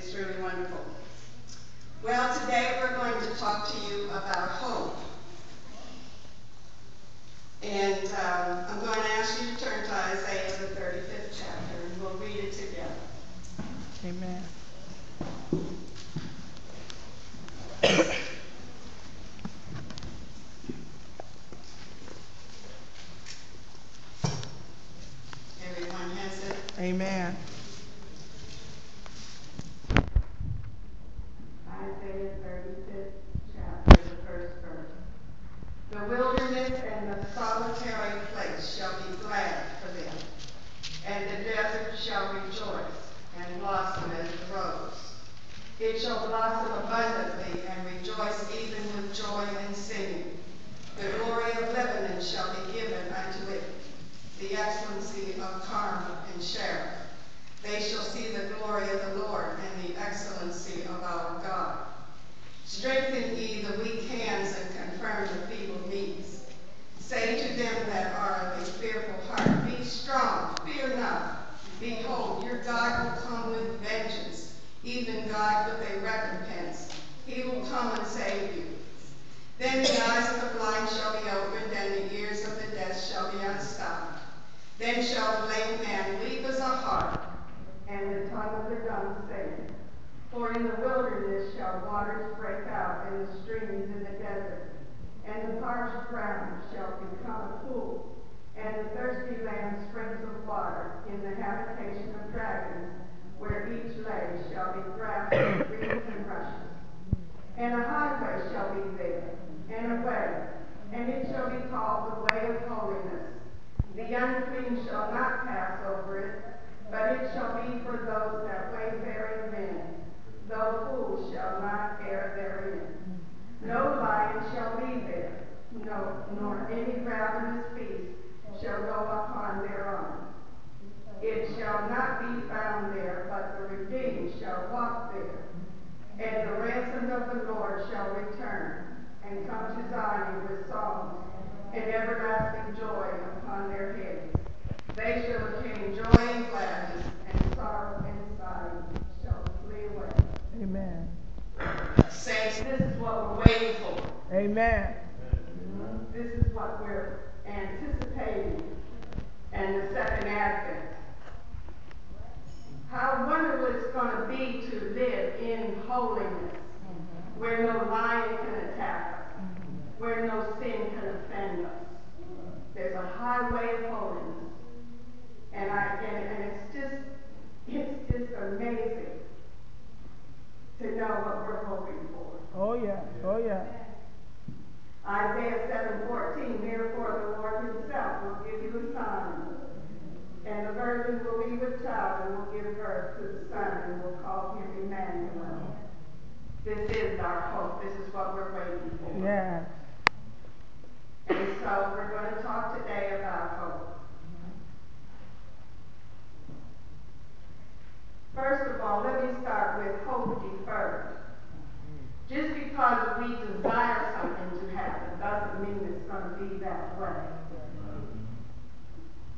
It's really wonderful. Well, today we're going to talk to you about hope. And I'm going to ask you to turn to Isaiah, the 35th chapter, and we'll read it together. Amen. Everyone has it? Amen. Isaiah 35th chapter, the first verse. The wilderness and the solitary place shall be glad for them, and the desert shall rejoice and blossom as the rose. It shall blossom abundantly and rejoice even with joy and singing. The glory of Lebanon shall be given unto it, the excellency of Carmel and Sharon. They shall see the glory of the Lord and the excellency of our God. Strengthen ye the weak hands and confirm the feeble knees. Say to them that are of a fearful heart, be strong, fear not. Behold, your God will come with vengeance, even God with a recompense. He will come and save you. Then the eyes of the blind shall be opened, and the ears of the deaf shall be unstopped. Then shall the lame man leap as a hart, and the tongue of the dumb sing. For in the wilderness shall waters break out, and the streams in the desert. And the parched ground shall become a pool, and the thirsty land springs of water. In the habitation of dragons, where each lay shall be grass and reeds and rushes. And a highway shall be there, and a way, and it shall be called the way of holiness. The unclean shall not pass over it, but it shall be for those that wayfaring men. Though fools shall not err therein. No lion shall be there, no, nor any ravenous beast shall go upon thereon. It shall not be found there, but the redeemed shall walk there. And the ransomed of the Lord shall return, and come to Zion with songs, and everlasting joy upon their heads. They shall obtain joy and gladness, and sorrow and sighing shall flee away. Amen. Saints, this is what we're waiting for. Amen. This is what we're anticipating, and the second advent. How wonderful it's going to be to live in holiness, where no lion can attack us, where no sin can offend us. There's a highway of holiness, and it's just amazing to know what we're hoping for. Oh yeah. Oh yeah. Isaiah 7:14, therefore the Lord himself will give you a sign, and the virgin will be with child and will give birth to the son and will call him Emmanuel. This is our hope. This is what we're waiting for. Yeah. And so we're going to talk today about hope. First of all, let me start with hope deferred. Just because we desire something to happen doesn't mean it's going to be that way.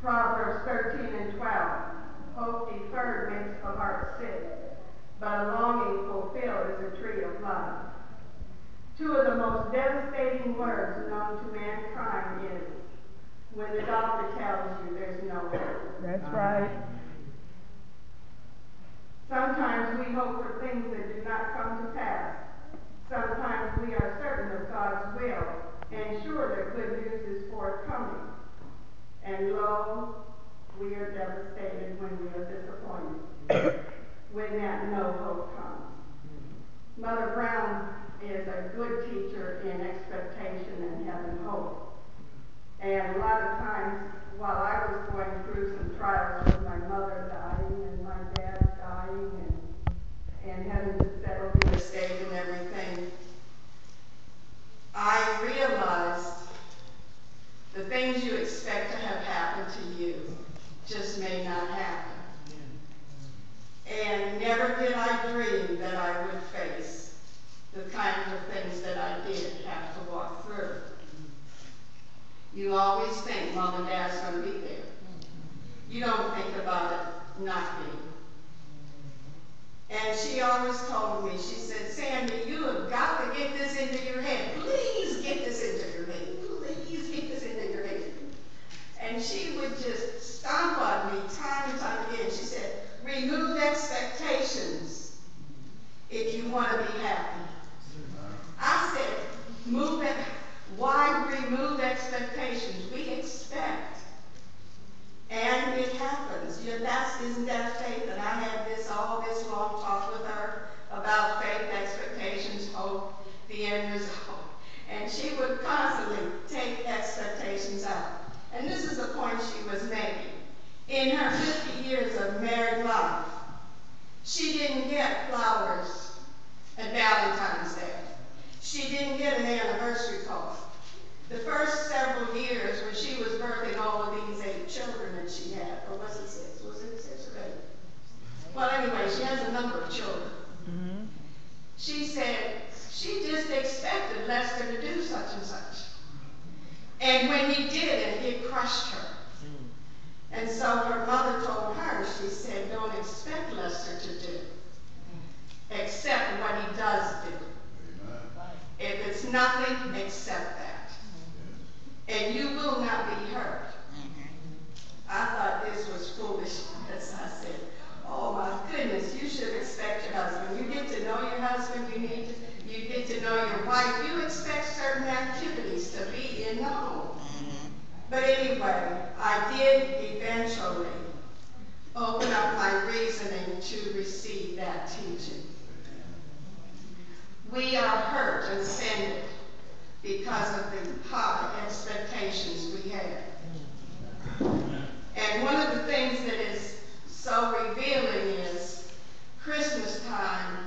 Proverbs 13:12, hope deferred makes the heart sick, but a longing fulfilled is a tree of life. Two of the most devastating words known to mankind is when the doctor tells you there's no hope. That's right. Sometimes we hope for things that do not come to pass. Sometimes we are certain of God's will and sure that good news is forthcoming. And lo, we are devastated when we are disappointed, when that no hope comes. Mother Brown is a good teacher in expectation and having hope. And a lot of times, while I was going through some trials with my mother dying and my dad dying and having to settle the estate and everything, I realized the things you expect to have happened to you just may not happen. And never did I dream that I would face the kinds of things that I did have to walk through. You always think Mom and Dad's going to be there. You don't think about it not being. And And she always told me, she said, Sandy, you have got to get this into your head. Please get this into your head. Please get this into your head. And she would just stomp on me time and time again. She said, remove expectations if you want to be happy. I said, move it. Why remove expectations? We expect. And it happens. Isn't that faith? And I had all this long talk with her about faith, expectations, hope, the end result. And she would constantly take expectations out. And this is the point she was making. In her 50 years of married life, she didn't get flowers at Valentine's Day. She didn't get an anniversary card. The first several years when she was birthing all of these 8 children that she had, or was it 6? Was it 6 or 8? Well, anyway, she has a number of children. Mm-hmm. She said she just expected Lester to do such and such. And when he did it crushed her. And so her mother told her, she said, don't expect Lester to do, except what he does do. If it's nothing, accept that. And you will not be hurt. I thought this was foolishness. I said, oh my goodness, you should expect your husband. You get to know your husband, you get to know your wife. You expect certain activities to be in the home. But anyway, I did eventually open up my reasoning to receive that teaching. We are hurt and offended because of the high expectations we have. And one of the things that is so revealing is Christmas time,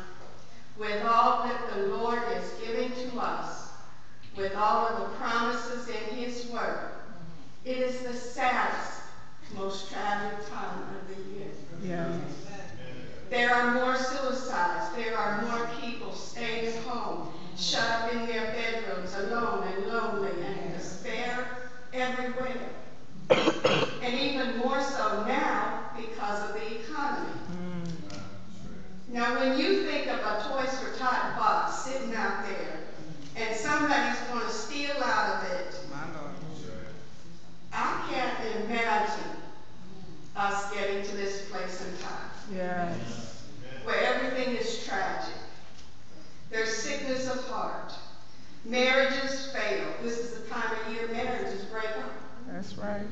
with all that the Lord is giving to us, with all of the promises in His Word. It is the saddest, most tragic time of the year. Yes. There are more suicides. There are more people staying at home, shut up in their bedrooms, alone and lonely, and despair everywhere. And even more so now because of the economy. Now, when you think of a Toys for Tot box sitting out there, and somebody's going to steal out of it, I can't imagine us getting to this place in time. Yes. Where everything is tragic. There's sickness of heart. Marriages fail. This is the time of year marriages break up. That's right.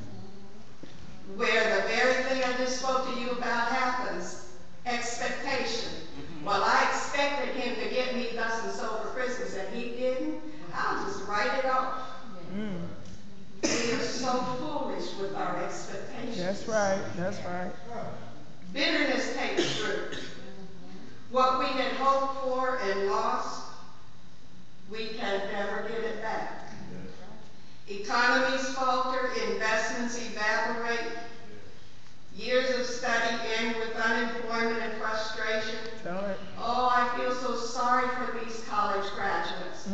Where the very thing I just spoke to you about happens. Expectation. Well, I expected him to get me thus and so for Christmas, and he didn't. I'll just write it off. We are so foolish with our expectations. That's right. That's right. Bitterness takes root. What we had hoped for and lost, we can never get it back. Economies falter, investments evaporate, years of study end with unemployment and frustration. Oh, I feel so sorry for these college graduates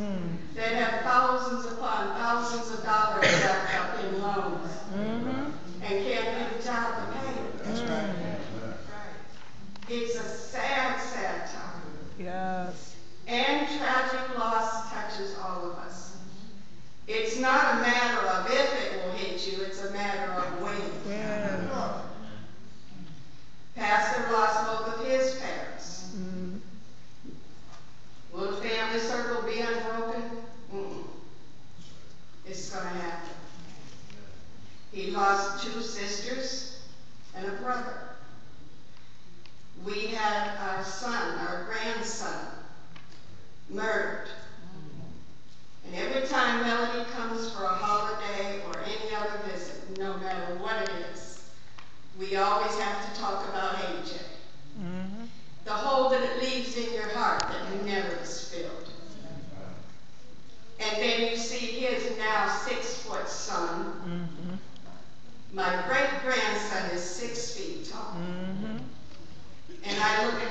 that have thousands upon thousands of dollars wrapped up in loans and can't get a job to pay it. That's right. It's a sad, sad time. Yes. And tragic loss touches all of us. It's not a matter of if it will hit you, it's a matter of when. Yeah. Pastor lost both of his parents. Will the family circle be unbroken? It's going to happen. He lost 2 sisters and a brother. We had our son, our grandson, murdered. And every time Melody comes for a holiday or any other visit, no matter what it is, we always have to talk about AJ. The hole that it leaves in your heart that never is filled. And then you see his now 6-foot son. My great-grandson is 6 feet tall. And I look